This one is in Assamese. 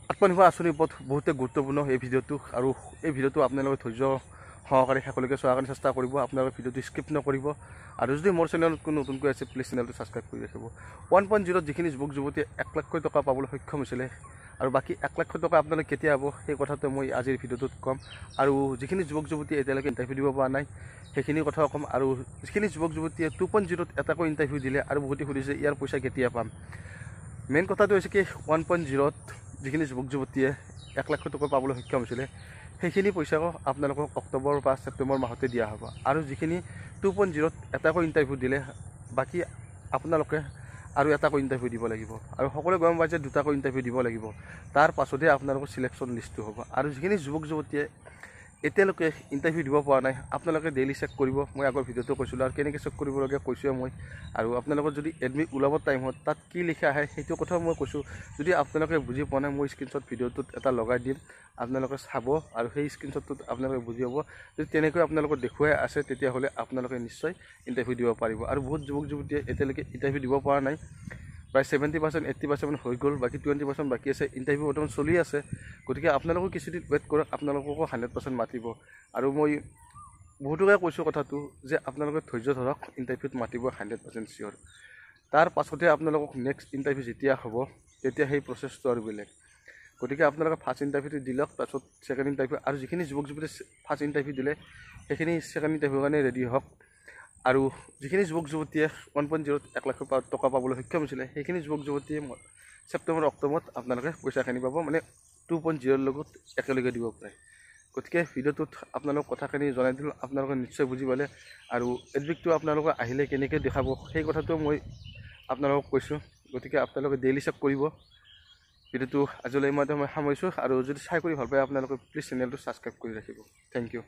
আত্মনিৰ্ভৰ আঁচনিৰ ওপৰত বহুতে গুৰুত্বপূৰ্ণ এই ভিডিঅ'টো আৰু এই ভিডিঅ'টো আপোনালোকে ধৈৰ্য সহকাৰে শেষলৈকে চোৱাৰ কাৰণে চেষ্টা কৰিব। আপোনালোকে ভিডিঅ'টো স্কিপ নকৰিব আৰু যদি মোৰ চেনেলত কোনো নতুনকৈ আছে প্লিজ চেনেলটো ছাবস্ক্ৰাইব কৰি ৰাখিব। 1.0 যিখিনি যুৱক যুৱতীয়ে 1 লাখ টকা পাবলৈ সক্ষম হৈছিলে আৰু বাকী 1 লাখ টকা আপোনালোকে কেতিয়া হ'ব সেই কথাটো মই আজিৰ ভিডিঅ'টোত ক'ম। আৰু যিখিনি যুৱক যুৱতীয়ে এতিয়ালৈকে ইণ্টাৰভিউ দিব পৰা নাই সেইখিনি কথাও ক'ম। আৰু যিখিনি যুৱক যুৱতীয়ে 2.0ত এটাকৈ ইণ্টাৰভিউ দিলে আৰু বহুতে সুধিছে ইয়াৰ পইচা কেতিয়া পাম। মেইন কথাটো হৈছে কি 1.0ত যিখিনি যুৱক যুৱতীয়ে 1 লাখ টকা পাবলৈ সক্ষম হৈছিলে সেইখিনি পইচাও আপোনালোকক অক্টোবৰ বা ছেপ্টেম্বৰ মাহতে দিয়া হ'ব। আৰু যিখিনি 2.0ত এটাকৈ ইণ্টাৰভিউ দিলে বাকী আপোনালোকে আৰু এটাকৈ ইণ্টাৰভিউ দিব লাগিব আৰু সকলোৱে গম পায় যে দুটাকৈ ইণ্টাৰভিউ দিব লাগিব। তাৰ পাছতহে আপোনালোকৰ চিলেকশ্যন লিষ্টটো হ'ব। আৰু যিখিনি যুৱক যুৱতীয়ে এতিয়ালৈকে ইণ্টাৰভিউ দিব পৰা নাই আপোনালোকে ডেইলি চেক কৰিব। মই আগৰ ভিডিঅ'টো কৈছিলোঁ আৰু কেনেকৈ চেক কৰিবলগীয়া কৈছোঁৱে মই। আৰু আপোনালোকৰ যদি এডমিট ওলাব টাইমত তাত কি লিখা আহে সেইটো কথাও মই কৈছোঁ। যদি আপোনালোকে বুজি পোৱা নাই মই স্ক্ৰীনশ্বট ভিডিঅ'টোত এটা লগাই দিম, আপোনালোকে চাব আৰু সেই স্ক্ৰীনশ্বটটোত আপোনালোকে বুজি পাব। যদি তেনেকৈ আপোনালোকৰ দেখুৱাই আছে তেতিয়াহ'লে আপোনালোকে নিশ্চয় ইণ্টাৰভিউ দিব পাৰিব। আৰু বহুত যুৱক যুৱতীয়ে এতিয়ালৈকে ইণ্টাৰভিউ দিব পৰা নাই, প্ৰায় 70% 80% হৈ গ'ল, বাকী 20% বাকী আছে। ইণ্টাৰভিউ বৰ্তমান চলি আছে, গতিকে আপোনালোকো কিছুদিন ৱেইট কৰক, আপোনালোককো 100% মাতিব। আৰু মই বহুতোকে কৈছোঁ কথাটো যে আপোনালোকে ধৈৰ্য ধৰক, ইণ্টাৰভিউত মাতিব 100% চিয়'ৰ। তাৰ পাছতে আপোনালোকক নেক্সট ইণ্টাৰভিউ যেতিয়া হ'ব তেতিয়া সেই প্ৰচেছটো আৰু বেলেগ। গতিকে আপোনালোকে ফাৰ্ষ্ট ইণ্টাৰভিউটো দি লওক, তাৰপিছত ছেকেণ্ড ইণ্টাৰভিউ। আৰু যিখিনি যুৱক যুৱতীয়ে ফাৰ্ষ্ট ইণ্টাৰভিউ দিলে সেইখিনি ছেকেণ্ড ইণ্টাৰভিউৰ কাৰণে ৰেডি হওক। আৰু যিখিনি যুৱক যুৱতীয়ে 1.0ত 1 লাখ টকা পাবলৈ সক্ষম হৈছিলে সেইখিনি যুৱক যুৱতীয়ে ছেপ্টেম্বৰ অক্টোবৰত আপোনালোকে পইচাখিনি পাব, মানে 2.0ৰ লগত একেলগে দিব পাৰে। গতিকে ভিডিঅ'টোত আপোনালোক কথাখিনি জনাই দিলোঁ, আপোনালোকে নিশ্চয় বুজি পালে। আৰু এডমিটটো আপোনালোকে আহিলে কেনেকৈ দেখাব সেই কথাটো মই আপোনালোকক কৈছোঁ। গতিকে আপোনালোকে ডেইলি চেক কৰিব। ভিডিঅ'টো আজিলৈ মই সামৰিছোঁ। আৰু যদি চাই কৰি ভাল পায় আপোনালোকে প্লিজ চেনেলটো ছাবস্ক্ৰাইব কৰি ৰাখিব। Thank U.